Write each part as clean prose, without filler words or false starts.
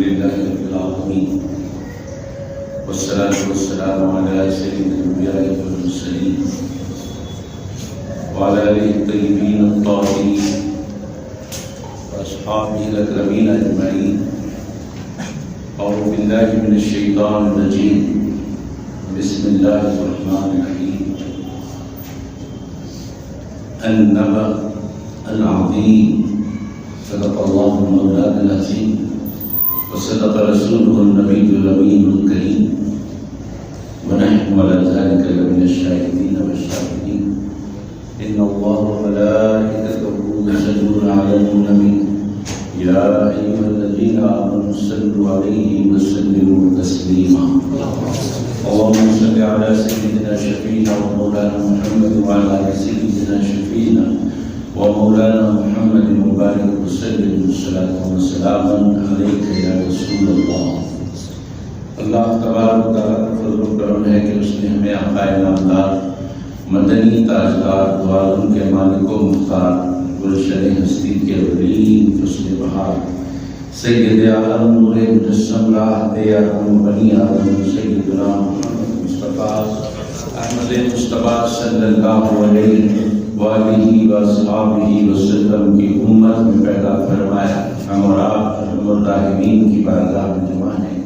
لله رب العالمين والصلاة والسلام على سيد الأنبياء والمرسلين وعلى آله الطيبين الطاهرين وأصحابه الأكرمين أجمعين. أعوذ بالله من الشيطان الرجيم. بسم الله الرحمن الرحيم. النبأ العظيم. صدق الله مولانا العظيم وصدق رسوله النبي الأمين الكريم ونحن على ذلك لمن الشاهدين والشاهدين. إن الله وملائكته يصلون على النبي يا أيها الذين آمنوا صلوا عليه وسلموا تسليما. اللهم صل على سيدنا شفيعنا ومولانا محمد وعلى آل سيدنا شفيعنا ومولانا محمد مبارك وسلم والصلاة والسلام عليك يا رسول اللہ. اللہ تبارک و تعالیٰ کا فضل و کرم ہے کہ اس نے ہمیں آقا نامدار مدنی تاجدار دو عالم کے مالک و مختار گلشن ہستی کے ولی حسن بہار سید عالم نور مجسم راحت عالم بنی آدم سیدنا محمد مصطفیٰ احمد مصطفیٰ صلی اللہ علیہ وآلہ وصحابہ وسلم کی امت میں پیدا فرمایا. ہم اور آپ الراحمین کی بارگاہ میں جمع ہیں.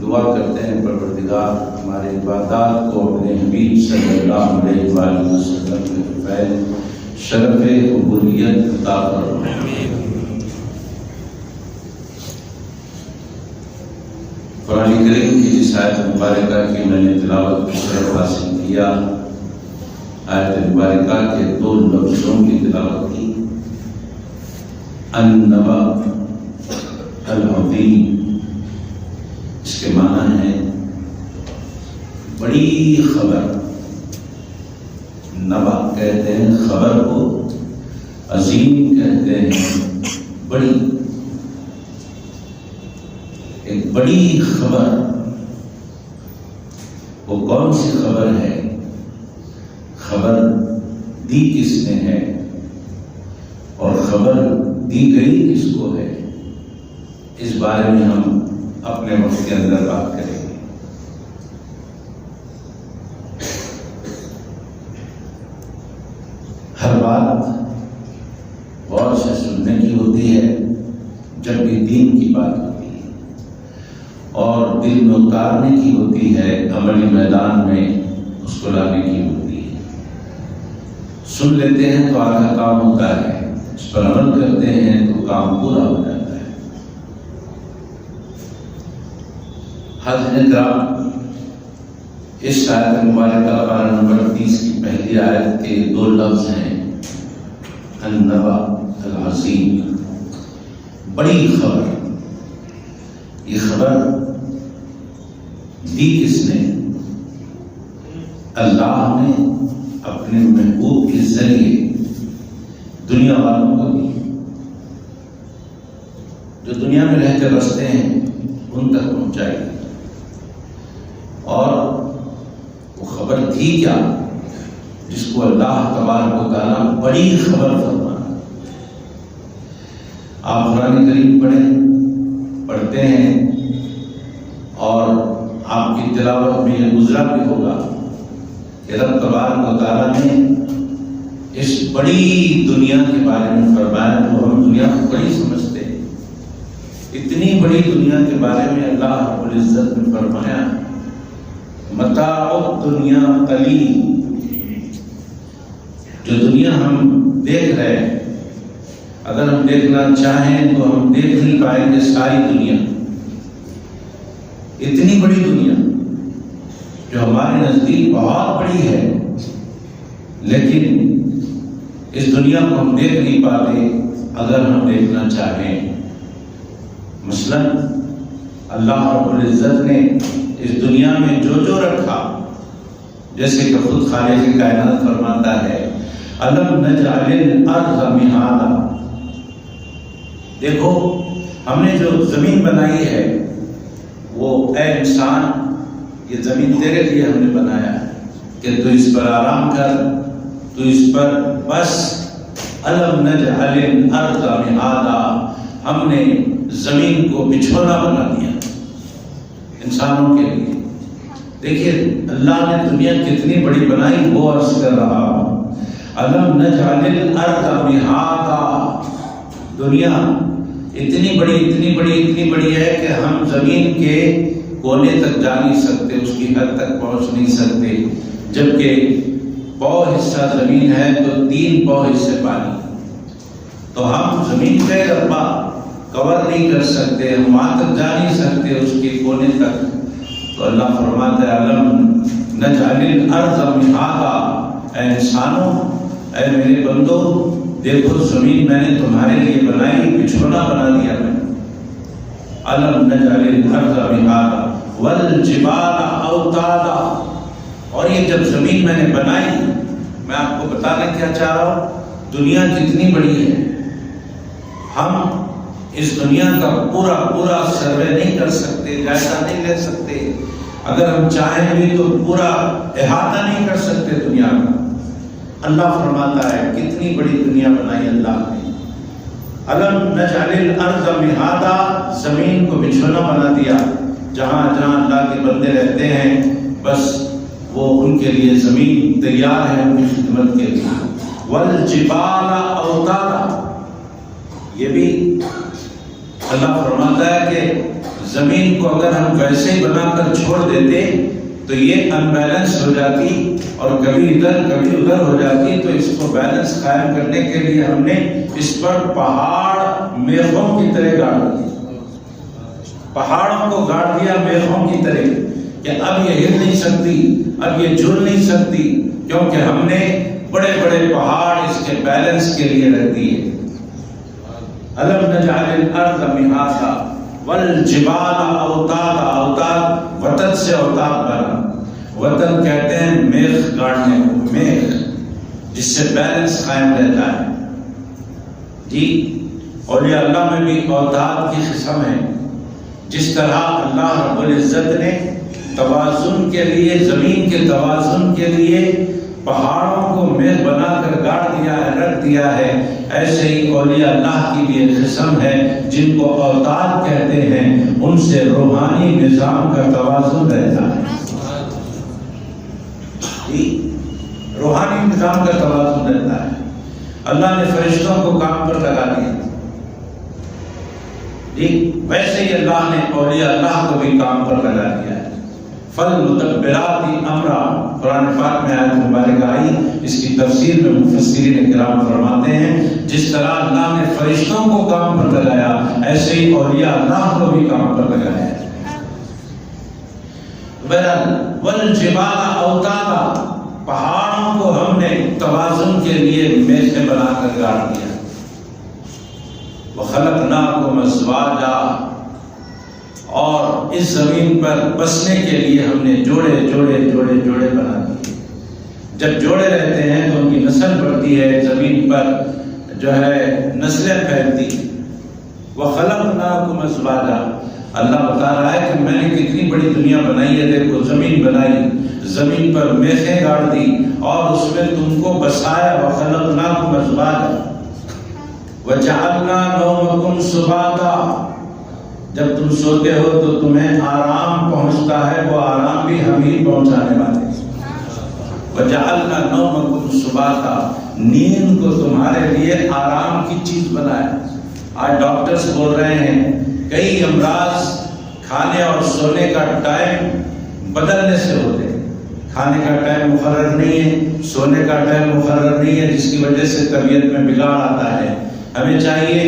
دعا کرتے ہیں پروردگار ہمارے عبادات کو اپنے حبیب صلی اللہ علیہ وآلہ وسلم کے فیض شرف قبولیت عطا فرمائے. قرآن کریم کی جس آیت مبارکہ کی میں نے تلاوت کی شرف حاصل کیا، آیت مبارکہ کے دو لفظوں کی تلاوت کی. النبأ العظیم، اس کے معنی ہے بڑی خبر. نبأ کہتے ہیں خبر کو، عظیم کہتے ہیں بڑی. ایک بڑی خبر، وہ کون سی خبر ہے؟ خبر دی کس نے ہے اور خبر دی گئی کس کو ہے؟ اس بارے میں ہم اپنے وقت کے اندر بات کریں گے. ہر بات غور سے سننے کی ہوتی ہے جب بھی دین کی بات ہوتی ہے، اور دل میں اتارنے کی ہوتی ہے، عملی میدان میں اس کو لانے کی ہوتی ہے. سن لیتے ہیں تو آدھا کام ہوتا ہے، اس پر عمل کرتے ہیں تو کام پورا ہو جاتا ہے. حضرت کرام، اس آیت مبارکہ پارہ نمبر 30 کی پہلی آیت کے دو لفظ ہیں النبأ العظیم، بڑی خبر. یہ خبر دی کس نے؟ اللہ نے اپنے محبوب کے ذریعے دنیا والوں کو دی. جو دنیا میں رہ کر بستے ہیں ان تک پہنچائی. اور وہ خبر تھی کیا جس کو اللہ تبارک و تعالیٰ بڑی خبر فرمانا. آپ قرآن کریم پڑھتے ہیں اور آپ کی تلاوت میں یہ گزرا بھی ہوگا کہ رب تبارک و تعالیٰ نے اس بڑی دنیا کے بارے میں فرمایا. تو ہم دنیا کو بڑی سمجھتے ہیں، اتنی بڑی دنیا کے بارے میں اللہ رب العزت نے فرمایا متاع الدنیا قلیل. جو دنیا ہم دیکھ رہے ہیں، اگر ہم دیکھنا چاہیں تو ہم دیکھ نہیں پائیں گے ساری دنیا. اتنی بڑی دنیا جو ہمارے نزدیک بہت بڑی ہے، لیکن اس دنیا کو ہم دیکھ نہیں پاتے اگر ہم دیکھنا چاہیں. مثلا اللہ رب العزت نے اس دنیا میں جو رکھا، جیسے کہ خود خالق کائنات فرماتا ہے الم نجعل الارض مہادا. دیکھو ہم نے جو زمین بنائی ہے، وہ اے انسان یہ زمین تیرے لیے ہم نے بنایا کہ تو اس پر آرام کر، تو اس پر بس. الم نجعل الارض مہادا، ہم نے زمین کو بچھونا بنا دیا انسانوں کے لیے۔ دیکھیے اللہ نے دنیا کتنی بڑی بنائی، وہ عرض کر رہا ہوں الم نجعل الارض مہادا، دنیا اتنی بڑی ہے کہ ہم زمین کے کونے تک جا نہیں سکتے، اس کی حد تک پہنچ نہیں سکتے، جبکہ پاؤ حصہ زمین ہے تو 3 پاؤ حصے پانی، تو ہم زمین کے رقبہ کور نہیں کر سکتے، ہم وہاں تک جا نہیں سکتے اس کے کونے تک۔ تو اللہ فرماتا ہے الم نجعل الارض مہادا، اے انسانوں، اے میرے بندو، دیکھو زمین میں نے تمہارے لیے بنائی، بچھونا بنا دیا میں۔ الم نجعل الارض مہادا والجبال اوتادا، اور یہ جب زمین میں نے بنائی، میں آپ کو بتانا کیا چاہ رہا ہوں، دنیا کتنی بڑی ہے، ہم اس دنیا کا پورا سروے نہیں کر سکتے، جائزہ نہیں لے سکتے، اگر ہم چاہیں بھی تو پورا احاطہ نہیں کر سکتے دنیا کا۔ اللہ فرماتا ہے کتنی بڑی دنیا بنائی اللہ نے۔ الم نجعل الارض مہادا، زمین کو بچھونا بنا دیا، جہاں جہاں اللہ کے بندے رہتے ہیں بس وہ ان کے لیے زمین تیار ہے ان کی خدمت کے لیے۔ والجبال اوتادا، یہ بھی اللہ فرماتا ہے کہ زمین کو اگر ہم ویسے ہی بنا کر چھوڑ دیتے تو یہ ان بیلنس ہو جاتی اور کبھی ادھر کبھی ادھر ہو جاتی، تو اس کو بیلنس قائم کرنے کے لیے ہم نے اس پر پہاڑ میخوں کی طرح گاڑ دی، پہاڑوں کو گاڑ دیا میخوں کی طرح کہ اب یہ ہل نہیں سکتی، اب یہ جھول نہیں سکتی، کیونکہ ہم نے بڑے بڑے پہاڑ اس کے بیلنس کے لیے رکھ دیے۔ الم نجعل الارض مہادا والجبال اوتادا، اوتاد وتد سے اوتاد بنا، وتد کہتے ہیں میخ گاڑنے کو، میخ جس سے بیلنس قائم رہتا ہے۔ جی اولیاء اللہ میں بھی اوتاد کی قسم ہے، جس طرح اللہ رب العزت نے توازن کے لیے، زمین کے توازن کے لیے پہاڑوں کو میخ بنا کر گاڑ دیا ہے، رکھ دیا ہے، ایسے ہی اولیاء اللہ کی بھی ایک قسم ہے جن کو اوتاد کہتے ہیں، ان سے روحانی نظام کا توازن رہتا ہے۔ جی روحانی نظام کا توازن رہتا ہے۔ اللہ نے فرشتوں کو کام پر لگا دیا، جی ویسے ہی اللہ نے اولیاء اللہ کو بھی کام پر لگا دیا ہے۔ فالمدبرات امرا، قرآن پاک میں آیت مبارکہ آئی، اس کی تفسیر میں مفسرین کرام فرماتے ہیں جس طرح اللہ نے فرشتوں کو کام پر لگایا، ایسے ہی اولیاء اللہ کو بھی کام پر لگایا ہے۔ والجبال اوتادا، پہاڑوں کو ہم نے توازن کے لیے میخیں بنا کر گاڑ دیا۔ وخلقناکم ازواجا، اور اس زمین پر بسنے کے لیے ہم نے جوڑے بنا دیے۔ جب جوڑے رہتے ہیں تو ان کی نسل بڑھتی ہے، زمین پر جو ہے نسلیں پھیلتی۔ وخلقناکم ازواجا، اللہ بتا رہا ہے کہ میں نے کتنی بڑی دنیا بنائی ہے، دیکھو زمین بنائی، زمین پر میخیں گاڑ دی اور اس میں تم کو بسایا۔ وخلقناکم ازواجا وجعلنا نومکم سباتا، جب تم سوتے ہو تو تمہیں آرام پہنچتا ہے، وہ آرام بھی ہم ہی پہنچانے والے۔ وجعلنا نومکم سباتا، نیند کو تمہارے لیے آرام کی چیز بنایا۔ آج ڈاکٹرز بول رہے ہیں کئی امراض کھانے اور سونے کا ٹائم بدلنے سے ہوتے ہیں، کھانے کا ٹائم مقرر نہیں ہے، سونے کا ٹائم مقرر نہیں ہے، جس کی وجہ سے طبیعت میں بگاڑ آتا ہے۔ ہمیں چاہیے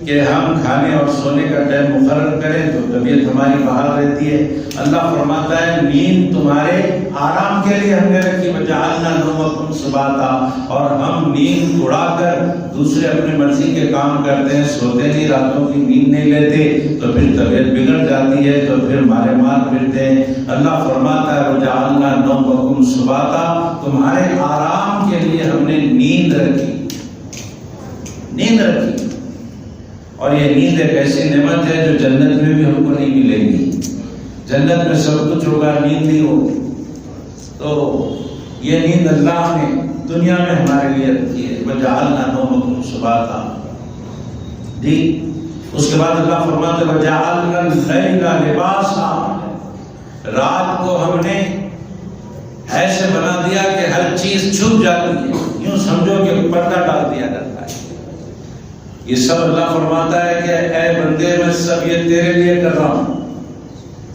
کہ ہم کھانے اور سونے کا ٹائم مقرر کریں تو طبیعت ہماری بحال رہتی ہے۔ اللہ فرماتا ہے نیند تمہارے آرام کے لیے ہم نے رکھی۔ وجعلنا نومکم سباتا، اور ہم نیند اڑا کر دوسرے اپنی مرضی کے کام کرتے ہیں، سوتے نہیں، راتوں کی نیند نہیں لیتے، تو پھر طبیعت بگڑ جاتی ہے، تو پھر مارے مار پھرتے ہیں۔ اللہ فرماتا ہے وجعلنا نومکم سباتا، تمہارے آرام کے لیے ہم نے نیند رکھی، نیند رکھی۔ اور یہ نیند ایک ایسی نعمت ہے جو جنت میں بھی ہم کو نہیں ملے گی۔ جنت میں سب کچھ ہوگا، نیند نہیں ہوگی۔ تو یہ نیند اللہ نے دنیا میں ہمارے لیے رکھی ہے۔ وجعلنا نومکم سباتا، جی اس کے بعد اللہ فرماتے ہیں وَجَعَلْنَا اللَّيْلَ لِبَاسًا، رات کو ہم نے ایسے بنا دیا کہ ہر چیز چھپ جاتی ہے، یوں سمجھو کہ پردہ ڈال دیا جاتا ہے۔ یہ سب اللہ فرماتا ہے کہ اے بندے میں سب یہ تیرے لیے کر رہا ہوں۔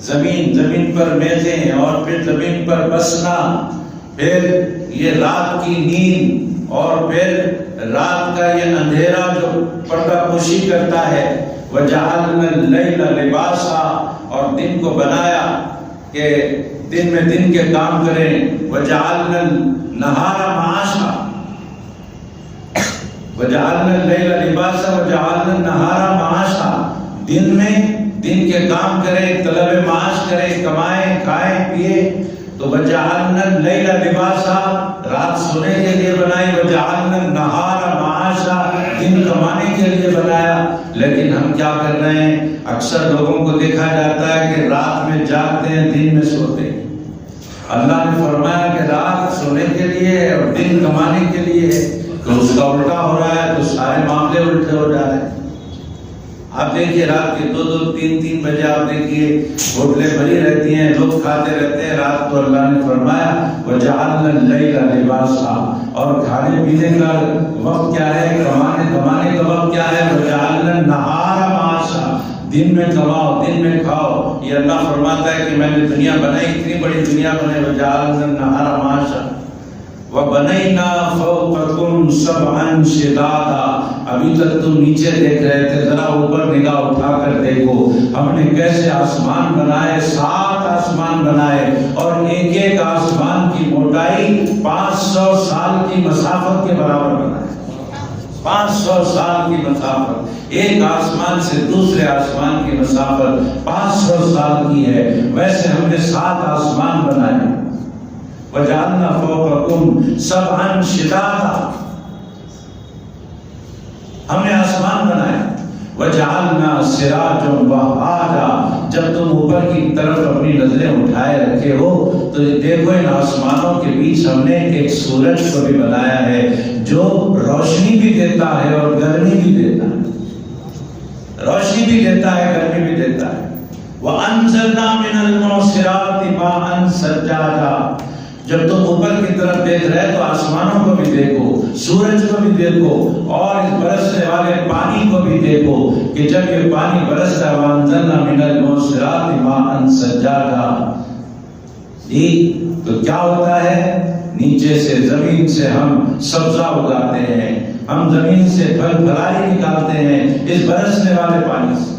زمین پر میزیں اور پھر زمین پر بسنا، پھر یہ رات کی نیند اور پھر رات کا یہ اندھیرا جو پردہ پوشی کرتا ہے۔ وَجَعَلْنَا اللَّيْلَ لِبَاسًا، اور دن کو بنایا کہ دن میں دن کے کام کریں۔ وَجَعَلْنَا النَّهَارَ مَعَاشًا، وَجَعَلْنَا اللَّيْلَ لِبَاسًا وَجَعَلْنَا النَّهَارَ مَعَاشًا، دن میں دن کے کام کریں، طلب معاش کریں، کمائیں کھائیں پیے۔ تو وَجَعَلْنَا اللَّيْلَ لِبَاسًا، رات سونے کے لیے بنائی۔ وَجَعَلْنَا النَّهَارَ مَعَاشًا، دن کمانے کے لیے بنایا۔ لیکن ہم کیا کر رہے ہیں؟ اکثر لوگوں کو دیکھا جاتا ہے کہ رات میں جاگتے ہیں، دن میں سوتے ہیں۔ اللہ نے فرمایا کہ رات سونے کے لیے ہے اور دن کمانے کے لیے ہے، تو اس کا الٹا ہو رہا ہے، تو سارے معاملے الٹے ہو جا رہے ہیں۔ آپ دیکھیے رات کے 2-2 3-3 بجے آپ دیکھیے ہوٹلیں بھری رہتی ہیں، لوگ کھاتے رہتے ہیں۔ رات کو اللہ نے فرمایا وَجَعَلْنَا اللَّيْلَ لِبَاسًا، اور کھانے پینے کا وقت کیا ہے، کمانے کا وقت کیا ہے۔ وَجَعَلْنَا النَّهَارَ مَعَاشًا، دن میں کماؤ، دن میں کھاؤ۔ یہ اللہ فرماتا ہے کہ میں نے دنیا بنائی، اتنی بڑی دنیا بنائی۔ وَجَعَلْنَا النَّهَارَ مَعَاشًا وَبَنَيْنَا فَوْقَكُمْ سَبْعًا شِدَادًا، ابھی تک تم نیچے دیکھ رہے تھے، ذرا اوپر نگاہ اٹھا کر دیکھو ہم نے کیسے آسمان بنائے۔ 7 آسمان بنائے، اور ایک ایک آسمان کی موٹائی 500 سال کی مسافت کے برابر بنائے۔ 500 سال کی مسافت، ایک آسمان سے دوسرے آسمان کی مسافت 500 سال کی ہے۔ ویسے ہم نے 7 آسمان بنائے۔ وَجَعَلْنَا فَوْقَكُمْ سَبْعًا شِدَادًا، ہم نے آسمان بنائے۔ وَجَعَلْنَا سِرَاجًا وَهَّاجًا، جب تم اوپر کی طرف اپنی نظریں اٹھائے رکھے ہو تو دیکھو ان آسمانوں کے بیچ ہم نے ایک سورج کو بھی بنایا ہے جو روشنی بھی دیتا ہے اور گرمی بھی دیتا ہے، روشنی بھی دیتا ہے، گرمی بھی دیتا ہے۔ وَأَنزَلْنَا مِنَ الْمُعْصِرَاتِ مَاءً ثَجَّاجًا، جب تم اوپر کی طرف دیکھ رہے تو آسمانوں کو بھی دیکھو، سورج کو بھی دیکھو، اور اس برسنے والے پانی کو بھی دیکھو کہ جب یہ پانی برستا ہے وَأَنزَلْنَا مِنَ الْمُعْصِرَاتِ مَاءً ثَجَّاجًا، تو کیا ہوتا ہے؟ نیچے سے زمین سے ہم سبزہ اگاتے ہیں، ہم زمین سے پھل پھلائی نکالتے ہیں اس برسنے والے پانی سے۔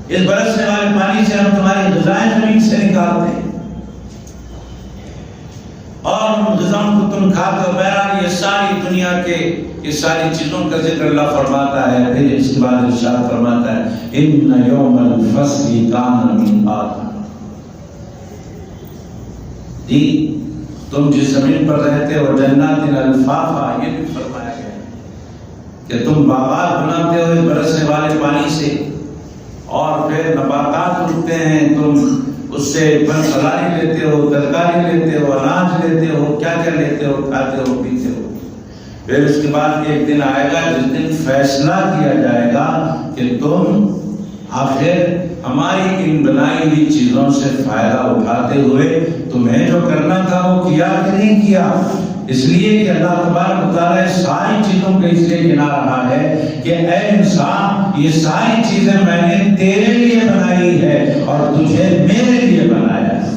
اس برسنے والے پانی سے ہم تمہاری غذائیں زمین سے نکالتے ہیں اور ان غذاؤں کو تم کھاتے ہو۔ بہرحال یہ ساری دنیا کے یہ ساری چیزوں کا ذکر اللہ فرماتا ہے۔ پھر اس کے بعد ارشاد فرماتا ہے ان یوم الفصل کان میقاتا، جی تم جس زمین پر رہتے ہو جنات الفافا، یہ بھی فرمایا گیا ہے کہ تم باغات بناتے ہو اس برسنے والے پانی سے، اور پھر نباتات اگتے ہیں، تم اس سے پھل پھلائی لیتے ہو، ترکاری لیتے ہو، اناج لیتے ہو، کیا کیا لیتے ہو، کھاتے ہو، پیتے ہو۔ پھر اس کے بعد ایک دن آئے گا جس دن فیصلہ کیا جائے گا کہ تم آخر ہماری ان بنائی ہوئی چیزوں سے فائدہ اٹھاتے ہوئے تمہیں جو کرنا تھا وہ کیا کہ نہیں کیا۔ اس لیے کہ اللہ تبارک و تعالیٰ ساری چیزوں کو اس لیے گنا رہا ہے کہ اے انسان یہ ساری چیزیں میں نے تیرے لیے بنائی ہے اور تجھے میرے لیے بنایا ہے۔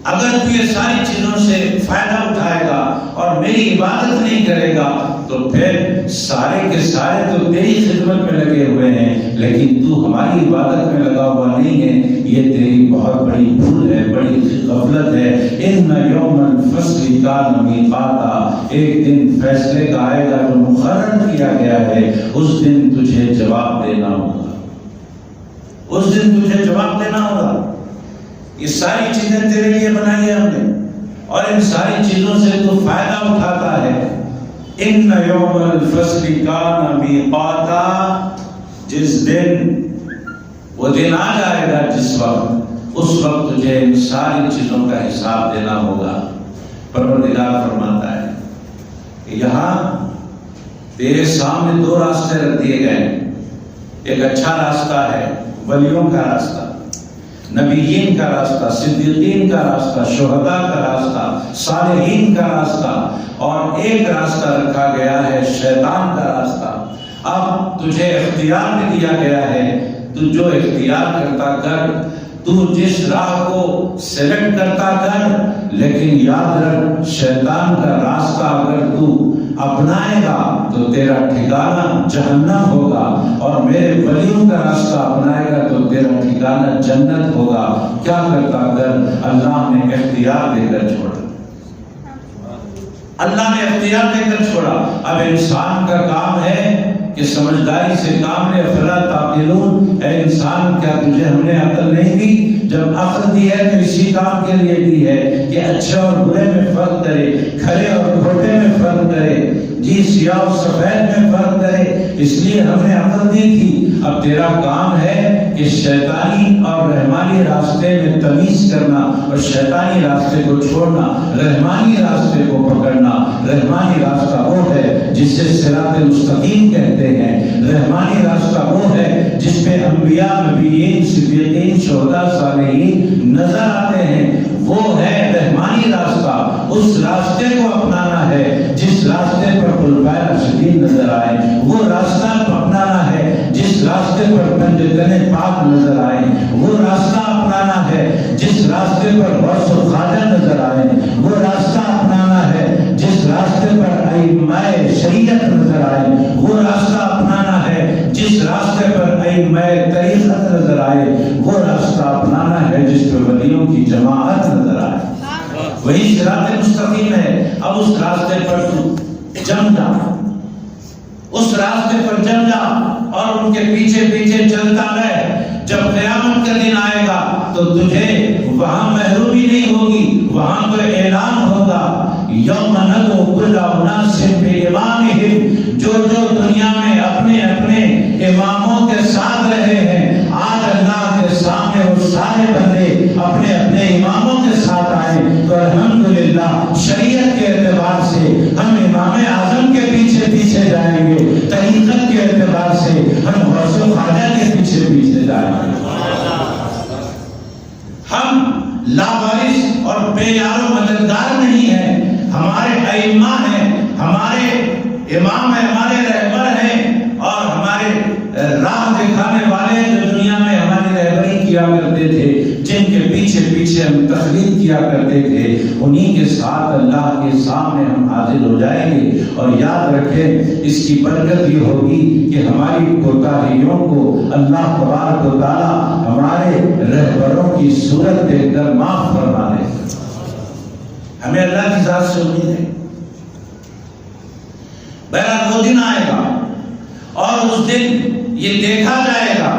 اگر تو یہ ساری چیزوں سے فائدہ اٹھائے گا اور میری عبادت نہیں کرے گا تو پھر سارے کے سارے تو تیری خدمت میں لگے ہوئے ہیں، لیکن تو ہماری عبادت میں لگا ہوا نہیں ہے۔ یہ تیری بہت بڑی بھول ہے، بڑی غفلت ہے۔ ان یوم الفصل کان میقاتا، ایک دن فیصلے کا آئے گا جو مقرر کیا گیا ہے، اس دن تجھے جواب دینا ہوگا، اس دن تجھے جواب دینا ہوگا۔ یہ ساری چیزیں تیرے لیے بنائی ہیں ہم نے، اور ان ساری چیزوں سے تو فائدہ اٹھاتا ہے۔ ان یوم الفصل کان میقاتا، جس دن وہ دن آ جائے گا جس وقت، اس وقت تجھے ان ساری چیزوں کا حساب دینا ہوگا۔ پروردگار فرماتا ہے کہ یہاں تیرے سامنے دو راستے رکھ دیے گئے. ایک اچھا راستہ ہے ولیوں کا راستہ، نبیین کا راستہ، صدیقین کا راستہ، شہداء کا راستہ، صالحین کا راستہ، اور ایک راستہ رکھا گیا ہے شیطان کا راستہ. اب تجھے اختیار بھی دیا گیا ہے، تو جو اختیار کرتا کر، تو جس راہ کو سلیکٹ کرتا کر، لیکن یاد رکھ شیطان کا راستہ اگر تو اپنائے گا تو تیرا ٹھکانہ جہنم ہوگا، اور میرے ولیوں کا راستہ اپنائے گا تو تیرا ٹھکانہ جنت ہوگا. کیا کرتا کر؟ اللہ نے اختیار دے کر چھوڑا، اللہ نے اختیار دے کر چھوڑا. اب انسان کا کام ہے کہ سمجھداری سے کام لے. فلا تعقلون، اے انسان کیا تجھے ہم نے عقل نہیں دی؟ جب عقل دی ہے تو اسی کام کے لیے دی ہے کہ اچھے اور برے میں فرق کرے، کھرے اور کھوٹے میں فرق کرے، جی سیاہ اور سفید میں فرق کرے. اس لیے ہم نے عقل دی تھی. اب تیرا کام ہے کہ شیطانی اور رحمانی راستے میں تمیز کرنا اور شیطانی راستے کو چھوڑنا، رحمانی راستے کو پکڑنا. رحمانی راستہ وہ ہے جس سے صراط مستقیم کہتے ہیں. رحمانی راستہ وہ ہے جس پہ انبیاء، نبیین، صدیقین، شہداء، صالحین نظر آتے ہیں. وہ ہے رحمانی راستہ. اس راستے کو اپنانا ہے جس راستے پر خلفائے راشدین نظر آئے. وہ راستہ اپنانا ہے جس راستے پر پنجتن پاک نظر آئے. وہ راستہ اپنانا ہے جس راستے پر غوث و خواجہ نظر آئے. وہ راستہ اپنانا ہے جس راستے پر ائمہ شریعت نظر آئے. وہ راستہ اپنانا ہے جس راستے پر ائمہ طریقت نظر آئے. وہ راستہ اپنانا ہے جس پر ولیوں کی جماعت نظر آئے. وہی صراط مستقیم ہے. اب اس راستے پر تو جم جا، اس راستے پر جم جا اور ان کے پیچھے پیچھے چلتا رہ. جب قیامت کا دن آئے گا تو تجھے وہاں محرومی نہیں ہوگی. وہاں تو اعلان ہوگا یوم ندعو کل اناس بامامہم. جو جو دنیا میں اپنے اپنے اماموں کے ساتھ رہے ہیں، آج اللہ کے سامنے وہ سارے بندے اپنے اپنے اماموں کے ساتھ آئے. تو الحمدللہ شریعت کے اعتبار سے ہم امام اعظم کے پیچھے پیچھے جائیں گے، طریقت کے اعتبار سے ہم غوث و خواجہ کے پیچھے پیچھے جائیں گے. ہم لاوارث اور بے یار و مددگار نہیں ہیں. ہمارے ائمہ ہیں، ہمارے امام ہیں، ہمارے رہبر ہیں، اور ہمارے راہ دکھانے والے جو دنیا میں ہماری رہبری کیا کرتے تھے، جن کے پیچھے پیچھے ہم تقلید کیا کرتے تھے، انہی کے ساتھ اللہ کے سامنے ہم حاضر ہو جائیں گے. اور یاد رکھیں اس کی برکت یہ ہوگی کہ ہماری کوتاہیوں کو اللہ تبارک و تعالی ہمارے رہبروں کی صورت دیکھ کر معاف فرما دے. ہمیں اللہ کی ذات سے امید ہے. بہرحال وہ دن آئے گا اور اس دن یہ دیکھا جائے گا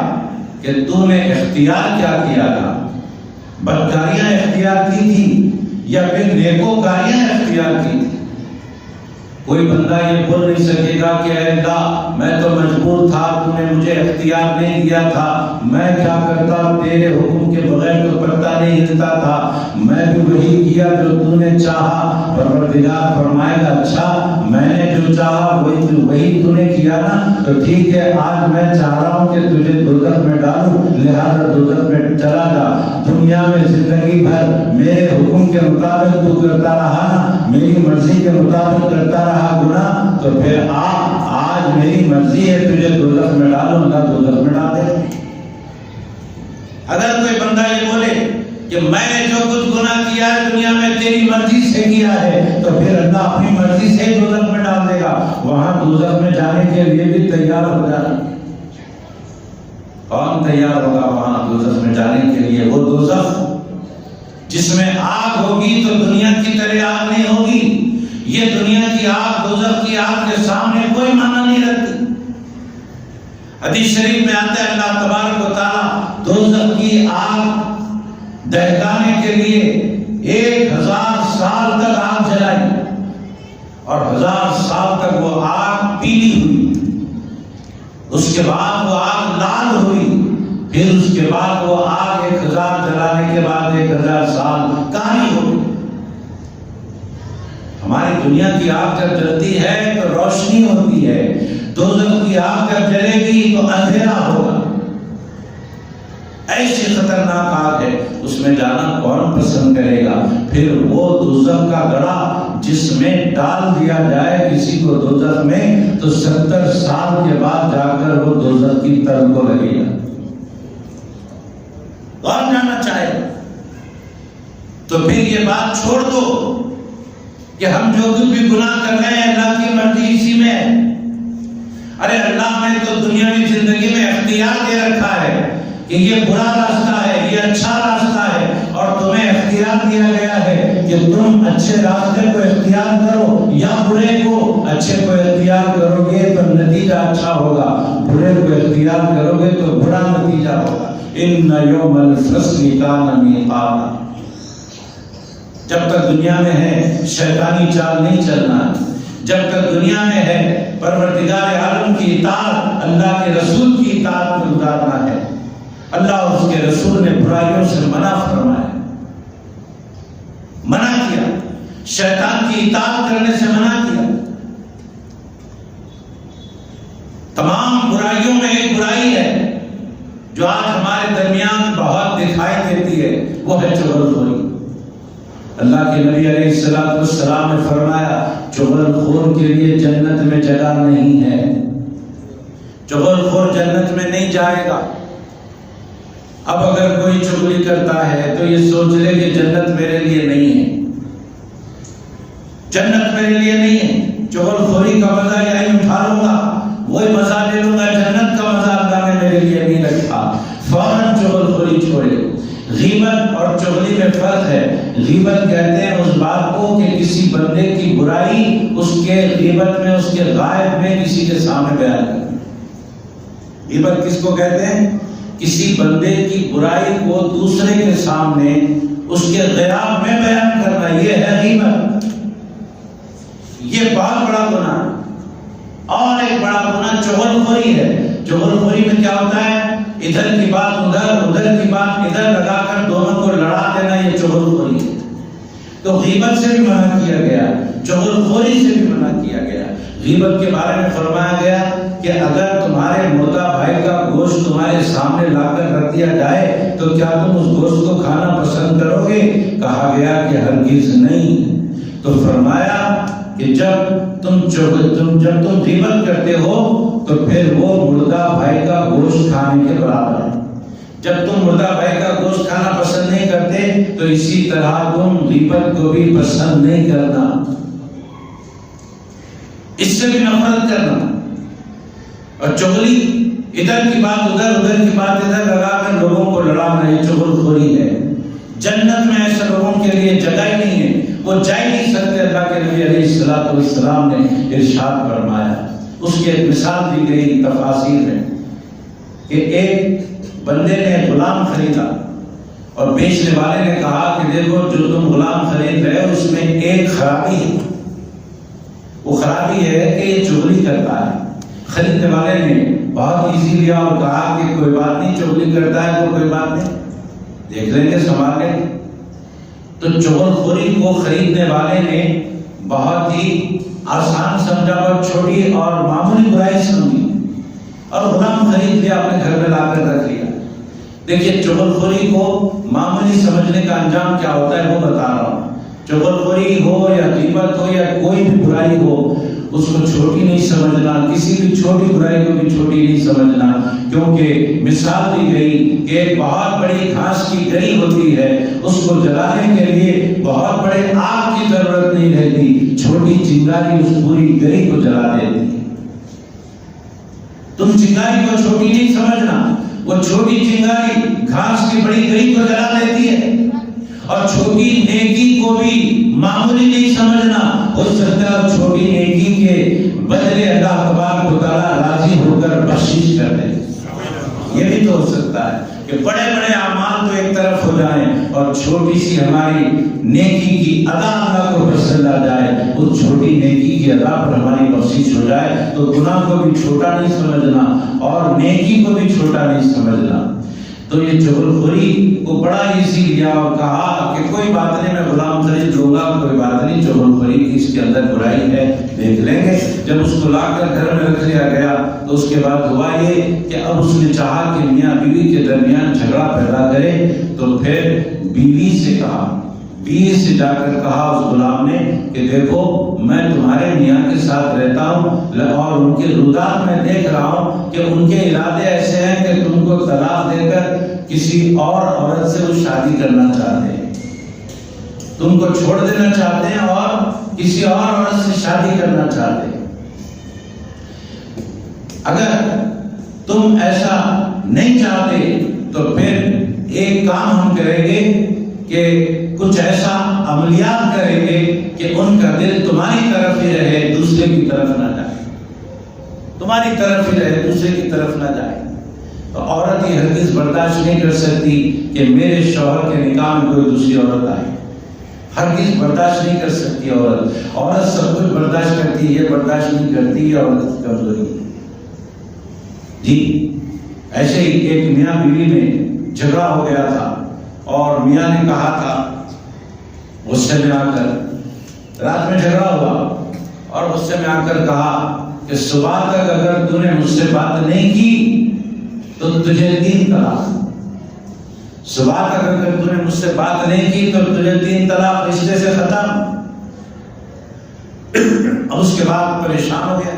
کہ تو نے اختیار کیا کیا تھا. بدکاریاں اختیار کی تھی یا پھر نیکوکاریاں اختیار کی تھی. کوئی بندہ یہ بول نہیں سکے گا کہ اے اللہ میں تو مجبور تھا، تو نے مجھے اختیار نہیں دیا تھا، میں کیا کرتا، تیرے حکم کے بغیر تو پتہ نہیں ہلتا تھا، میں بھی وہی کیا جو تو نے چاہا. پروردگار فرمائے گا اچھا میں نے جو چاہا وہی تو نے کیا نا، تو ٹھیک ہے آج میں چاہ رہا ہوں کہ تجھے دوزخ میں ڈالوں، لہذا دوزخ میں چلا جا. دنیا میں زندگی بھر میرے حکم کے مطابق تو کرتا رہا نا، میری مرضی کے مطابق کرتا رہا گناہ، تو پھر آج میری مرضی ہے تجھے دوزخ میں ڈالوں گا، دوزخ میں ڈال دے. اگر کوئی بندہ یہ بولے کہ میں نے جو کچھ گناہ کیا ہے دنیا میں تیری مرضی سے کیا ہے، تو پھر اللہ اپنی مرضی سے دوزخ میں ڈال دے گا. وہاں دوزخ میں جانے کے لیے بھی تیار ہو جانا. کون تیار ہوگا وہاں دوزخ میں جانے کے لیے؟ وہ دوزخ جس میں آگ ہوگی تو دنیا کی طرح آگ نہیں ہوگی. یہ دنیا کی آگ دوزخ کی آگ کے سامنے کوئی معنی نہیں رکھتی. حدیث شریف میں آتا ہے اللہ تبارک و تعالی دوزخ کی آگ دہکانے کے لیے 1000 سال تک آگ جلائی، اور 1000 سال تک وہ آگ پیلی ہوئی. اس کے بعد وہ آگ لال ہوئی، پھر اس کے بعد وہ آگ 1000 جلانے کے بعد 1000 سال کالی ہوئی. ہماری دنیا کی آگ جب جلتی ہے تو روشنی ہوتی ہے، کی آگ جب جلے گی تو اندھیرا ہوگا، ایسی خطرناک آگ ہے، اس میں جانا کون پسند کرے گا؟ پھر وہ دوزخ کا گڑھا جس میں ڈال دیا جائے کسی کو دوزخ میں، تو 70 سال کے بعد جا کر وہ دوزخ کی تل کو لگے گا، کون جانا چاہے گا؟ تو پھر یہ بات چھوڑ دو کہ ہم جو کچھ بھی گناہ کر رہے ہیں اللہ کی مرضی اسی میں ہے۔ ارے اللہ نے تو دنیاوی زندگی میں اختیار دے رکھا ہے کہ یہ برا راستہ ہے، یہ اچھا راستہ ہے، اور تمہیں اختیار دیا گیا ہے کہ تم اچھے راستے کو اختیار کرو یا برے کو۔ اچھے کو اختیار کرو گے تو نتیجہ اچھا ہوگا، برے کو اختیار کرو گے تو برا نتیجہ ہوگا۔ ان یوم الفصل کان میقاتا، جب تک دنیا میں ہے شیطانی چال نہیں چلنا، جب تک دنیا میں ہے پروردگار عالم کی اطاعت، اللہ کے رسول کی اطاعت میں گزارنا ہے۔ اللہ اور اس کے رسول نے برائیوں سے منع فرمایا، منع کیا، شیطان کی اطاعت کرنے سے منع کیا۔ تمام برائیوں میں ایک برائی ہے جو آج ہمارے درمیان بہت دکھائی دیتی ہے، وہ ہے چغل خوری۔ اللہ کے نبی علیہ السلام نے فرمایا چغل خور کے لیے جنت میں جگہ نہیں ہے، چغل خور جنت میں نہیں جائے گا۔ اب اگر کوئی چغلی کرتا ہے تو یہ سوچ لے کہ جنت میرے لیے نہیں ہے، جنت میرے لیے نہیں ہے۔ چغل خوری کا مزہ یہیں اٹھا لوں گا، وہی مزہ لے لوں گا، جنت کا مزہ اللہ نے میرے لیے نہیں رکھا، فوراً چغل خوری چھوڑے۔ غیبت اور چغلی میں فرق ہے۔ غیبت کہتے ہیں اس بات کو کہ کسی بندے کی برائی اس کے غیبت میں، اس کے غائب میں کسی کے سامنے بیان کرنا۔ غیبت کس کو کہتے ہیں؟ کسی بندے کی برائی کو دوسرے کے سامنے اس کے غیاب میں بیان کرنا، یہ ہے غیبت۔ یہ بہت بڑا گناہ ہے۔ اور ایک بڑا گناہ چغل خوری ہے۔ چغل خوری میں کیا ہوتا ہے؟ ادھر کی بات ادھر، ادھر کی بات ادھر لگا کر دونوں کو لڑا دینا، یہ چغل خوری ہے۔ تو غیبت سے بھی منع کیا گیا، چغل خوری سے بھی منع کیا گیا۔ غیبت کے بارے میں فرمایا گیا کہ اگر تمہارے مردہ بھائی کا گوشت تمہارے سامنے لا کر رکھ دیا جائے تو کیا تم اس گوشت کو کھانا پسند کرو گے؟ کہا گیا کہ ہرگز نہیں۔ تو فرمایا کہ جب تم غیبت کرتے ہو تو پھر وہ مردہ بھائی کا گوشت کھانے کے برابر ہے۔ جب تم مردہ بھائی کا گوشت کھانا پسند نہیں کرتے تو اسی طرح تم غیبت کو بھی پسند نہیں کرنا، اس سے بھی نفرت کرنا۔ اور چغلی ادھر کی بات ادھر، ادھر کی بات ادھر لگا کر لوگوں کو لڑانا، یہ چغل خوری ہے۔ جنت میں ایسے لوگوں کے لیے جگہ ہی نہیں ہے، وہ جا ہی نہیں سکتے۔ اللہ کے نبی علیہ السلام نے ارشاد فرمایا، اس کی ایک مثال دی گئی تفاسیر میں کہ ایک بندے نے غلام خریدا اور بیچنے والے نے کہا کہ دیکھو جو تم غلام خرید رہے ہو اس میں ایک خرابی ہے، وہ خرابی ہے کہ یہ چغلی کرتا ہے۔ خریدنے والے نے بہت ایزی لیا اور کہا کہ کوئی بات نہیں، چغلی کرتا ہے تو کوئی بات نہیں، دیکھ لیں گے، سنبھال لیں گے۔ تو چغل خوری کو خریدنے والے نے بہت ہی آسان سمجھا اور چھوٹی اور معمولی برائی سمجھی اور غلام خرید لیا، اپنے گھر میں لا کر رکھ لیا۔ دیکھیے چغل خوری کو معمولی سمجھنے کا انجام کیا ہوتا ہے وہ بتا رہا ہوں۔ چغل خوری ہو یا غیبت ہو یا کوئی بھی برائی ہو، اس کو چھوٹی نہیں سمجھنا، کسی بھی چھوٹی برائی کو بھی چھوٹی نہیں سمجھنا، کیونکہ مثال دی گئی کہ ایک بہت بڑی گھاس کی گری ہوتی ہے، اس کو جلانے کے لیے بہت بڑے آگ کی ضرورت نہیں رہتی، چھوٹی چنگاری اس پوری گری کو جلا دیتی ہے۔ تم چنگاری کو چھوٹی نہیں سمجھنا، وہ چھوٹی چنگاری گھاس کی بڑی گری کو جلا دیتی ہے۔ اور چھوٹی نیکی کو بھی معمولی نہیں سمجھنا، ہو سکتا ہے چھوٹی نیکی کے بدلے اللہ تبارک و تعالیٰ راضی ہو کر بخشش کر دے۔ یہ بھی تو ہو سکتا ہے کہ بڑے بڑے اعمال تو ایک طرف ہو جائیں اور چھوٹی سی ہماری نیکی کی ادا اللہ کو پسند آ جائے، اس چھوٹی نیکی کی ادا پر ہماری بخشش ہو جائے، تو گناہ کو بھی چھوٹا نہیں سمجھنا اور نیکی کو بھی چھوٹا نہیں سمجھنا۔ تو یہ چغل خوری کو بڑا ایزی لیا اور کہا کہ کوئی بات نہیں، میں غلام خرید لوں گا، کوئی بات نہیں، چغل خوری کی اس کے اندر برائی ہے، دیکھ لیں گے۔ جب اس کو لا کر گھر میں رکھ لیا گیا تو اس کے بعد ہوا یہ کہ اب اس نے چاہا کہ میاں بیوی کے درمیان جھگڑا پیدا کرے، تو پھر بیوی سے کہا، بیوی سے جا کر کہا اس غلام نے کہ دیکھو میں تمہارے میاں کے ساتھ رہتا ہوں اور ان کے رودات میں دیکھ رہا ہوں کہ ان کے ارادے ایسے ہیں کہ تم کو طلاق دے کر کسی اور عورت سے وہ شادی کرنا چاہتے ہیں، تم کو چھوڑ دینا چاہتے ہیں اور کسی اور عورت سے شادی کرنا چاہتے ہیں۔ اگر تم ایسا نہیں چاہتے تو پھر ایک کام ہم کریں گے کہ کچھ ایسا عملیات کریں گے کہ ان کا دل تمہاری طرف ہی رہے، دوسرے کی طرف نہ جائے، تمہاری طرف ہی رہے، دوسرے کی طرف نہ جائے۔ تو عورت یہ ہرگز برداشت نہیں کر سکتی کہ میرے شوہر کے نکاح میں کوئی دوسری عورت آئے، ہرگز برداشت نہیں کر سکتی عورت سب کچھ برداشت کرتی ہے، یہ برداشت نہیں کرتی، یہ عورت کی کمزوری ہے۔ جی ایسے ہی ایک میاں بیوی میں جھگڑا ہو گیا تھا اور میاں نے کہا تھا غصے میں آ کر، رات میں جھگڑا ہوا اور غصے میں آ کر کہا کہ صبح تک اگر تو نے مجھ سے بات نہیں کی تو تجھے 3 طلاق، صبح تک اگر تو نے مجھ سے بات نہیں کی تو تجھے 3 طلاق، رشتے سے ختم۔ اب اس کے بعد پریشان ہو گیا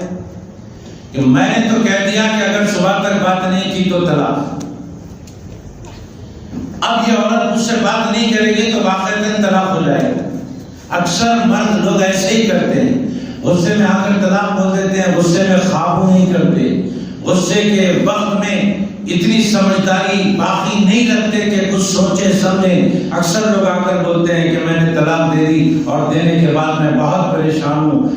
کہ میں نے تو کہہ دیا کہ اگر صبح تک بات نہیں کی تو طلاق، اب یہ عورت مجھ سے بات نہیں کرے گی تو واقعتاً طلاق ہو جائے گا۔ اکثر مرد لوگ ایسے ہی کرتے ہیں، غصے میں آ کر طلاق بول دیتے ہیں، غصے میں قابو نہیں کرتے، غصے کے وقت میں اتنی سمجھداری باقی نہیں رکھتے کہ کچھ سوچے سمجھیں۔ اکثر لوگ آ کر بولتے ہیں کہ میں نے طلاق دے دی اور دینے کے بعد میں بہت پریشان ہوں،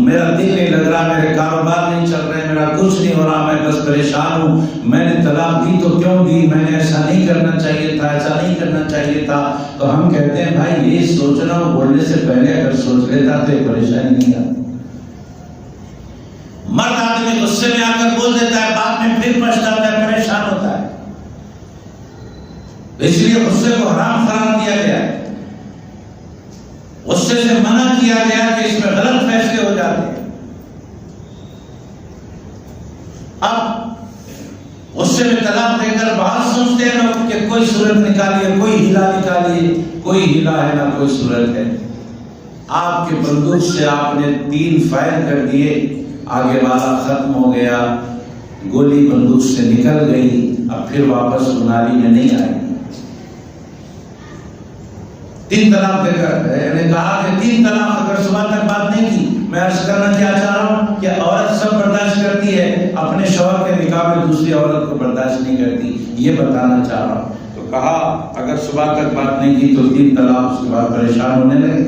میرا دل نہیں لگ رہا، میرے کاروبار نہیں چل رہے، میرا کچھ نہیں ہو رہا، میں بس پریشان ہوں، میں نے طلاق دی تو کیوں دی، میں نے ایسا نہیں کرنا چاہیے تھا، ایسا نہیں کرنا چاہیے تھا۔ تو ہم کہتے ہیں بھائی یہ سوچنا اور بولنے سے پہلے اگر سوچ لیتا تو یہ پریشانی نہیں آتی۔ مرد آدمی غصے میں آ کر بول دیتا ہے، بعد میں پھر پچھتاتا ہے، پریشان ہوتا ہے۔ اس لیے غصے کو حرام قرار دیا گیا ہے، غصے سے منع کیا گیا کہ اس میں غلط فیصلے ہو جاتے ہیں۔ اب غصے میں طلاق دے کر بہت سوچتے ہیں لوگ کہ کوئی صورت نکالیے، کوئی ہیلا نکالیے، کوئی ہیلا ہے نہ کوئی صورت ہے۔ آپ کے بندوق سے آپ نے 3 فائر کر دیے، آگے والا ختم ہو گیا، گولی بندوق سے نکل گئی، اب پھر واپس نالی میں نہیں آئی۔ 3 طلاق دے کر نے کہا کہ 3 طلاق اگر صبح تک بات نہیں کی، میں عرض کرنا کیا چاہ رہا ہوں کہ عورت سب برداشت کرتی ہے، اپنے شوہر کے نکاح میں دوسری عورت کو برداشت نہیں کرتی، یہ بتانا چاہ رہا ہوں۔ تو کہا اگر صبح تک بات نہیں کی تو 3 طلاق، اس کے بعد پریشان ہونے لگے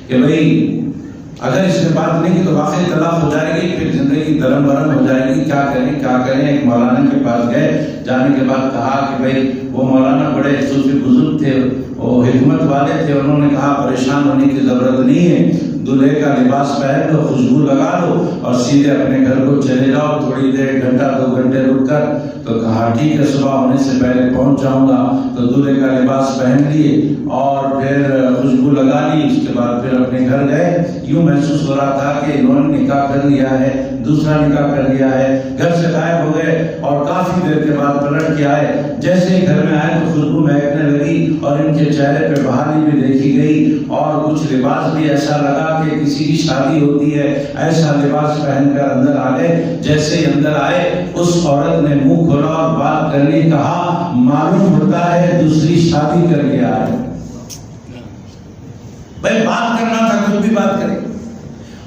کہ بھئی اگر اس نے بات نہیں کی تو واقعی طلاق ہو جائے گی، پھر زندگی درم برم ہو جائے گی، کیا کریں کیا کریں۔ ایک مولانا کے پاس گئے، جانے کے بعد کہا کہ بھئی وہ مولانا بڑے صوفی بزرگ تھے، وہ حکمت والے تھے، انہوں نے کہا پریشان ہونے کی ضرورت نہیں ہے، دلہے کا لباس پہن لو، خوشبو لگا لو اور سیدھے اپنے گھر کو چلے جاؤ، تھوڑی دیر 1 گھنٹہ 2 گھنٹے رک کر۔ تو کہا ٹھیک ہے، صبح ہونے سے پہلے پہنچ جاؤں گا۔ تو دلہے کا لباس پہن لیے اور پھر خوشبو لگا لی، اس کے بعد پھر اپنے گھر گئے۔ یوں محسوس ہو رہا تھا کہ انہوں نے نکاح کر لیا ہے، دوسرا نکاح کر لیا ہے۔ گھر سے غائب ہو گئے اور کافی دیر کے بعد پلٹ کے آئے۔ جیسے ہی گھر میں آئے تو خوشبو مہکنے لگی اور ان کے چہرے پہ بحالی بھی دیکھی گئی اور کچھ لباس بھی ایسا لگا کہ کسی کی شادی ہوتی ہے، ایسا لباس پہن کر اندر آ گئے۔ جیسے ہی اندر آئے اس عورت نے منہ کھولا اور بات کرنے کہا، معلوم ہوتا ہے دوسری شادی کر کے آئے۔ بھائی بات کرنا تھا، کچھ بھی بات کرے،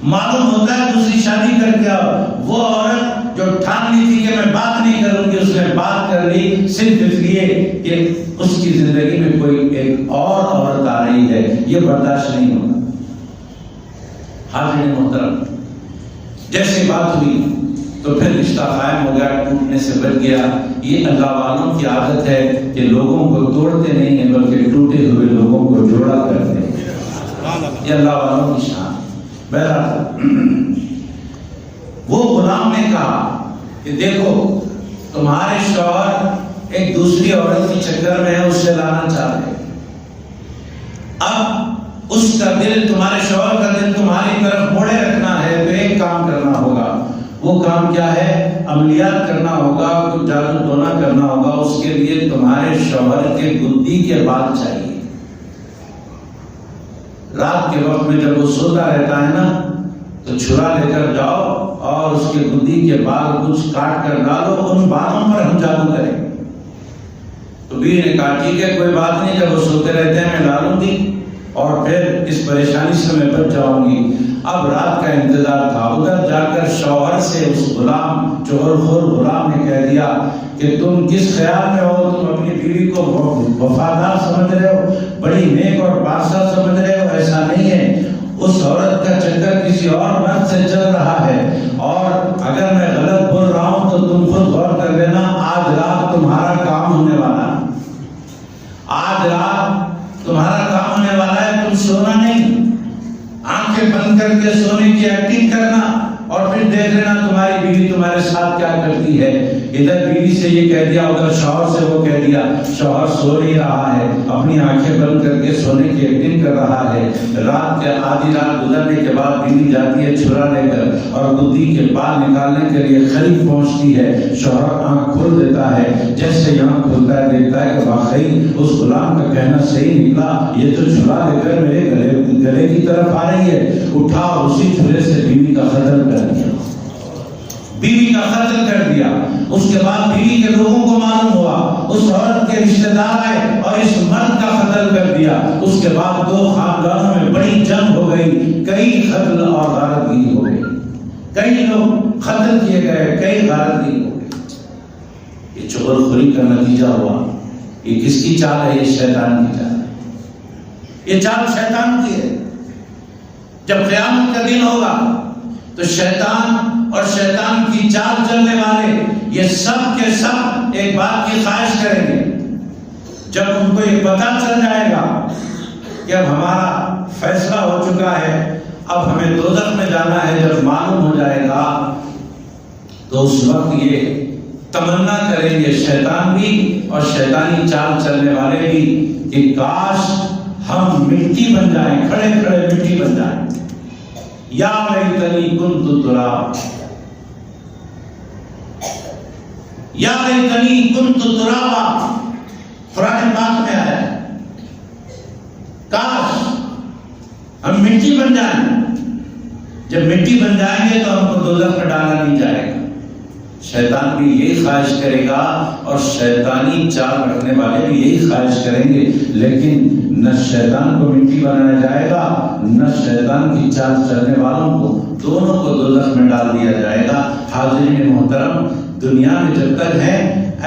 معلوم ہوتا ہے دوسری شادی کر کے آؤ۔ وہ عورت جو ٹھان لی تھی کہ میں بات نہیں کروں گی، اس نے بات کر لی صرف اس لیے کہ اس کی زندگی میں کوئی ایک اور عورت آ رہی ہے، یہ برداشت نہیں ہوتا۔ حاضرین محترم، جیسی بات ہوئی تو پھر رشتہ قائم ہو گیا، ٹوٹنے سے بچ گیا۔ یہ اللہ والوں کی عادت ہے کہ لوگوں کو توڑتے نہیں ہیں بلکہ ٹوٹے ہوئے لوگوں کو جوڑا کرتے ہیں، یہ اللہ والوں کی شان۔ بہرحال وہ غلام نے کہا کہ دیکھو تمہارے شوہر ایک دوسری عورت کی چکر میں ہے، اس سے لانا چاہتے ہیں۔ اب اس کا دل، تمہارے شوہر کا دل تمہاری طرف موڑے رکھنا ہے تو ایک کام کرنا ہوگا۔ وہ کام کیا ہے؟ عملیات کرنا ہوگا، کچھ جادو ٹونا کرنا ہوگا۔ اس کے لیے تمہارے شوہر کے گدی کے بال چاہیے۔ رات کے وقت میں جب وہ سوتا رہتا ہے نا تو چھرا لے کر جاؤ اور اس کے گدی کے بال کچھ کاٹ کر ڈالو، ان بالوں پر ہم جادو کریں گے۔ تو بیوی نے کہا ٹھیک ہے، کوئی بات نہیں، جب وہ سوتے رہتے ہیں میں ڈالوں گی اور پھر اس پریشانی سے میں بچ جاؤں گی۔ اب رات کا انتظار تھا، ادھر جا کر شوہر سے اس غلام، چغلخور غلام نے کہہ دیا کہ تم کس خیال میں ہو؟ تم اپنی بیوی کو وفادار سمجھ رہے ہو، بڑی نیک اور پارسا سمجھ رہے ہو؟ ایسا نہیں ہے، اس عورت کا چکر کسی اور مرد سے چل رہا ہے، اور اگر میں غلط بول رہا ہوں تو تم خود غور کر لینا۔ آج رات تمہارا کام ہونے والا ہے، آج رات تمہارا کام ہونے والا ہے۔ تم سونا نہیں، آنکھیں بند کر کے سونے کی ایکٹنگ کرنا اور پھر دیکھ لینا تمہاری بیوی تمہارے ساتھ کیا کرتی ہے۔ ادھر بیوی سے یہ کہہ دیا، ادھر شوہر سے وہ کہہ دیا۔ شوہر سو نہیں رہا ہے، اپنی آنکھیں بند کر کے سونے کی ایکٹنگ کر رہا ہے۔ رات کے آدھی رات گزرنے کے بعد بیوی جاتی ہے چھرا لے کر اور گدی کے بال نکالنے کے لیے قریب پہنچتی ہے۔ شوہر آنکھ کھول دیتا ہے، جیسے یہاں کھلتا ہے دیکھتا ہے کہ واقعی اس غلام کا کہنا صحیح نکلا، یہ تو چھرا لے کر میرے گلے کی طرف آ رہی ہے۔ اٹھا اور اسی چھرے سے بیوی کا قتل کر دیا، بیوی کا قتل کر دیا۔ اس کے بعد بیوی کے لوگوں کو معلوم ہوا، اس عورت کے رشتہ دار آئے اور اس مرد کا قتل کر دیا۔ اس کے بعد دو خاندانوں میں بڑی جنگ ہو گئی، کئی قتل اور غارتگری ہو گئی، کئی لوگ قتل کیے گئے، کئی غارتگری ہو گئی۔ یہ چغلخوری کا نتیجہ ہوا۔ یہ کس کی چال ہے؟ یہ شیطان کی چال ہے، یہ چال شیطان کی ہے۔ جب قیامت کا دن ہوگا تو شیطان اور شیطان کی چال چلنے والے یہ سب کے سب ایک بات کی خواہش کریں گے۔ جب ان کو یہ پتہ چل جائے گا کہ اب ہمارا فیصلہ ہو چکا ہے، اب ہمیں دوزخ میں جانا ہے، جب معلوم ہو جائے گا تو اس وقت یہ تمنا کریں گے شیطان بھی اور شیطانی چال چلنے والے بھی کہ کاش ہم مٹی بن جائیں، کھڑے کھڑے مٹی بن جائیں۔ یا لیتنی کنت تراب، یا لیتنی کنت ترابا، قرآن پاک میں آیا ہے، کاش ہم مٹی بن جائیں۔ جب مٹی بن جائیں گے تو ہم کو دوزخ میں ڈالا نہیں جائے گا۔ شیطان بھی یہی خواہش کرے گا اور شیطانی چال رکھنے والے بھی یہی خواہش کریں گے، لیکن نہ شیطان کو مٹی بنایا جائے گا، نہ شیطان کی چال چلنے والوں کو، دونوں کو دوزخ میں ڈال دیا جائے گا۔ حاضرین محترم، دنیا میں جب تک ہے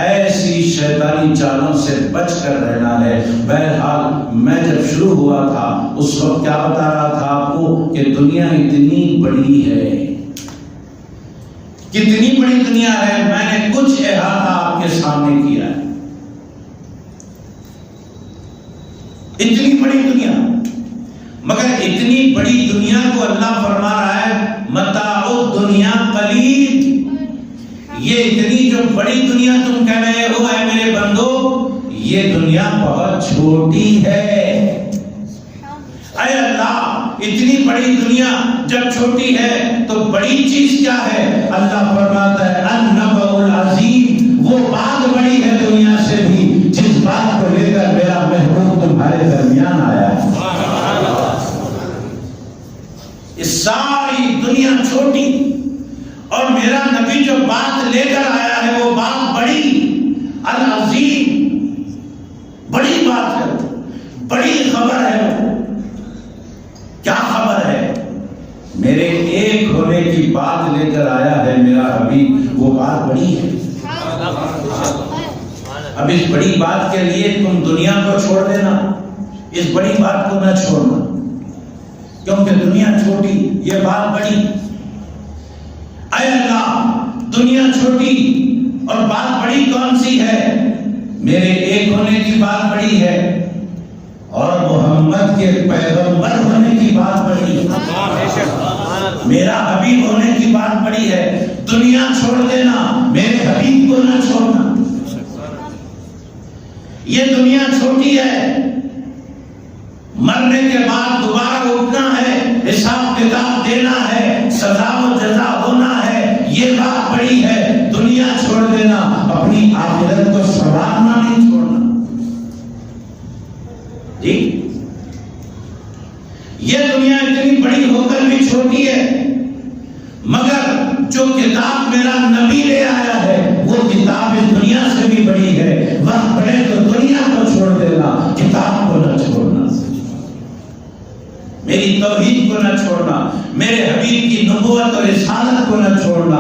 ایسی شیطانی چالوں سے بچ کر رہنا ہے۔ بہرحال میں جب شروع ہوا تھا اس وقت کیا بتا رہا تھا آپ کو کہ دنیا اتنی بڑی ہے، کتنی بڑی دنیا ہے۔ میں نے کچھ احاطہ آپ کے سامنے کیا ہے، اتنی بڑی دنیا، مگر اتنی بڑی دنیا کو اللہ فرما رہا ہے متاع الدنیا قلیل۔ یہ اتنی جو بڑی دنیا تم کہہ رہے ہو اے میرے بندو، یہ دنیا بہت چھوٹی ہے۔ اے اللہ، اتنی بڑی دنیا جب چھوٹی ہے تو بڑی چیز کیا ہے؟ اللہ فرماتا ہے النبأ العظیم، وہ بات بڑی ہے دنیا سے بھی، جس بات کو لے کر میرا محبوب تمہارے درمیان آیا ہے۔ اس ساری دنیا چھوٹی اور میرا نبی جو بات لے کر آیا ہے وہ بات بڑی، العظیم، بڑی بات ہے، بڑی خبر ہے۔ کیا خبر ہے؟ میرے ایک ہونے کی بات لے کر آیا ہے میرا حبیب، وہ بات بڑی ہے۔ اب اس بڑی بات کے لیے تم دنیا کو چھوڑ دینا، اس بڑی بات کو نہ چھوڑنا، کیونکہ دنیا چھوٹی، یہ بات بڑی۔ اے اللہ، دنیا چھوٹی اور بات بڑی کون سی ہے؟ میرے ایک ہونے کی بات بڑی ہے اور محمد کے پیغمبر ہونے کی بات بڑی ہے، میرا حبیب ہونے کی بات بڑی ہے۔ دنیا چھوڑ دینا، میرے حبیب کو نہ چھوڑنا۔ یہ دنیا چھوٹی ہے، مرنے کے بعد دوبارہ اٹھنا ہے، حساب کتاب دینا ہے، سزا و جزا ہونا ہے، یہ بات بڑی ہے۔ دنیا چھوڑ دینا، اپنی آخرت کو سنوارنا نہیں چھوڑنا۔ جی یہ دنیا اتنی بڑی ہو کر بھی چھوٹی ہے، مگر جو کتاب میرا نبی لے آیا ہے وہ کتاب اس دنیا سے بھی بڑی ہے۔ وقت پڑے تو دنیا کو چھوڑ دینا، کتاب کو نہ چھوڑنا، میری توحید کو نہ چھوڑنا، میرے حبیب کی نبوت اور رسالت کو نہ چھوڑنا،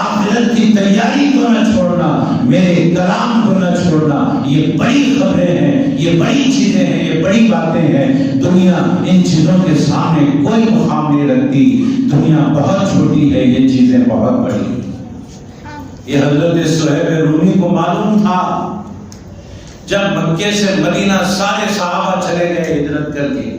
آخرت کی تیاری کو نہ چھوڑنا، میرے کلام کو نہ چھوڑنا۔ یہ بڑی خبریں ہیں، یہ بڑی چیزیں ہیں، یہ بڑی باتیں ہیں۔ دنیا ان چیزوں کے سامنے کوئی مقام نہیں رکھتی۔ دنیا بہت چھوٹی ہے، یہ چیزیں بہت بڑی ہیں۔ یہ حضرت صہیب رومی کو معلوم تھا، جب مکے سے مدینہ سارے صحابہ چلے گئے ہجرت کر کے،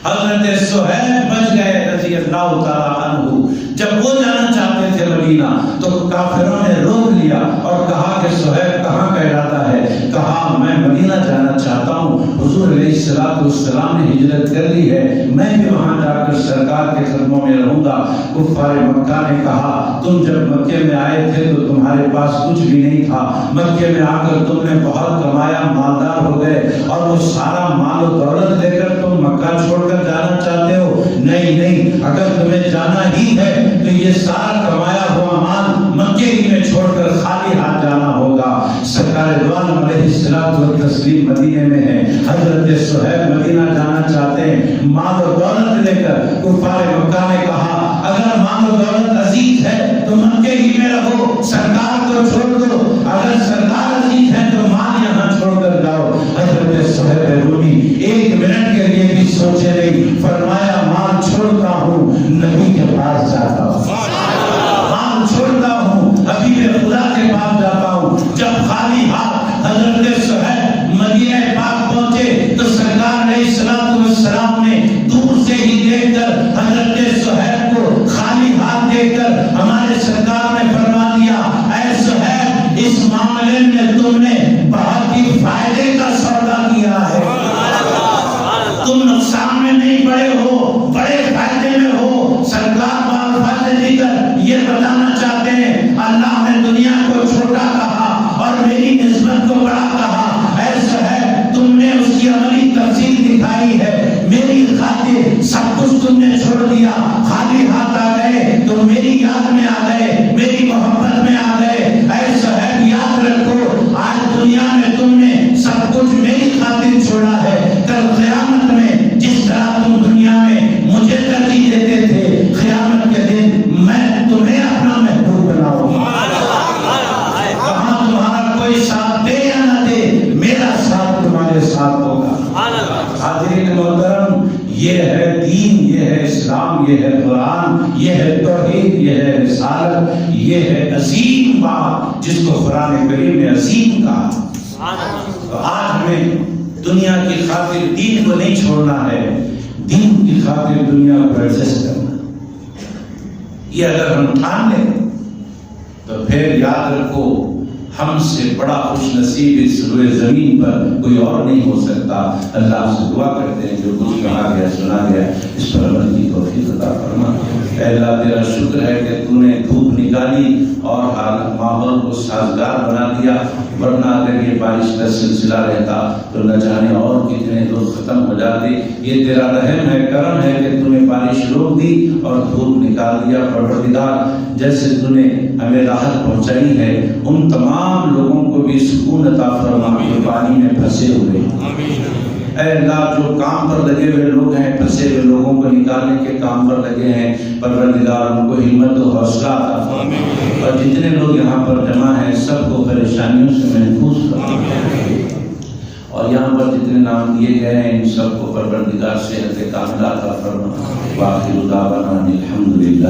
حضرت صہیب بچ گئے رضی اللہ تعالی عنہ۔ جب وہ جانا چاہتے تھے مدینہ تو کافروں نے روک لیا اور کہا کہ صہیب کہاں کا ارادہ ہے؟ کہا میں مدینہ جانا چاہتا ہوں، حضور علیہ السلام نے ہجرت کر لی ہے، میں بھی وہاں جا کر سرکار کے قدموں میں رہوں گا۔ کفار مکہ نے کہا تم جب مکے میں آئے تھے تو تمہارے پاس کچھ بھی نہیں تھا، مکے میں آ کر تم نے بہت کمایا، مالدار ہو گئے، اور وہ سارا مال و دولت لے کر تم مکہ چھوڑ کر جانا چاہتے ہو؟ نہیں نہیں، اگر تمہیں جانا ہی ہے تو یہ سارا کمایا ہوا مال مکے ہی میں چھوڑ کر خالی ہاتھ جانا ہوگا۔ سرکار دوالم علیہ السلام و تسلیم مدینے میں ہے، حضرت صہیب مدینہ جانا چاہتے ہیں مال و دولت لے کر۔ کفار مکہ نے کہا اگر مال و دولت عزیز ہے تو مکے ہی میں رہو، سرکار کو چھوڑ دو، اگر سرکار عزیز ہے تو مال یہاں چھوڑ کر جاؤ۔ حضرت صہیب رومی ایک منٹ کے لیے بھی سوچے نہیں، فرمایا مال چھوڑتا ہوں، نبی کے پاس جاتا ہوں، مال چھوڑتا ہوں، حبیب خدا کے پاس جاتا ہوں۔ جب خالی ہاتھ حضرت صہیب مدینہ پاک پہنچے تو سرکار علیہ السلام نے دور سے ہی دیکھ کر حضرت صہیب کو خالی ہاتھ دیکھ کر ہمارے سرکار نے فرما دیا اے صہیب اس معاملے میں تم نے بہت ہی فائدے کا سودا کیا ہے، تم نقصان میں نہیں پڑے ہو، بڑے فائدے میں ہو۔ سرکار بالفاظ دیگر یہ بتانا چاہتے ہیں اللہ نے دنیا کو چھوٹا کہا اور میری نسبت کو بڑا کہا۔ اے صہیب تم نے اس کی عملی تفصیل دکھائی ہے، میری خاطر سب کچھ تم نے چھوڑ دیا، خالی ہاتھ آ گئے تو میری یاد میں آ گئے، میری محبت میں آ گئے۔ اے صہیب یاد رکھو آج دنیا میں تم نے سب کچھ میری خاطر چھوڑا ہے، کل قیامت میں جس طرح تم دنیا میں مجھے ترجیح دیتے تھے، قیامت کے دن میں تمہیں اپنا محبوب بناؤں گا۔ کہاں تمہارا کوئی ساتھ دے یا نہ دے، میرا ساتھ تمہارے ساتھ ہوگا۔ حاضرین محترم، یہ ہے دین، یہ ہے اسلام، یہ ہے قرآن، یہ ہے توحید، یہ ہے رسالت، یہ ہے عظیم بات جس کو قرآن کریم نے عظیم کہا۔ تو آج ہمیں دنیا کی خاطر دین کو نہیں چھوڑنا ہے، دین کی خاطر دنیا کو ایڈجسٹ کرنا۔ یہ اگر ہم ٹھان لیں تو پھر یاد رکھو ہم سے بڑا خوش نصیب اس روئے زمین پر کوئی اور نہیں ہو سکتا۔ اللہ سے دعا کرتے ہیں جو کچھ کہا گیا سنا گیا اس پر عمل کی توفیق عطا فرما۔ اے اللہ تیرا شکر ہے کہ تو نے دھوپ نکالی اور ماحول کو سازگار بنا دیا، ورنہ اگر یہ بارش کا سلسلہ رہتا تو نہ جانے اور کتنے لوگ ختم ہو جاتے۔ یہ تیرا رحم ہے، کرم ہے کہ تو نے بارش روک دی اور دھوپ نکال دیا۔ پروردگار جیسے تو نے ہمیں راحت پہنچائی ہے ان تمام لوگوں کو بھی سکون عطا فرما جو پانی میں پھنسے ہوئے ہیں۔ اے اللہ جو کام پر لگے ہوئے لوگ ہیں، پھنسے ہوئے لوگوں کو نکالنے کے کام پر لگے ہیں، پروردگار ان کو ہمت و حوصلہ عطا فرما، اور جتنے لوگ یہاں پر جمع ہیں سب کو پریشانیوں سے محفوظ فرما، اور یہاں پر جتنے نام دیے گئے ہیں ان سب کو پروردگار صحت کاملہ عطا فرما۔ وآخر دعوانا الحمدللہ۔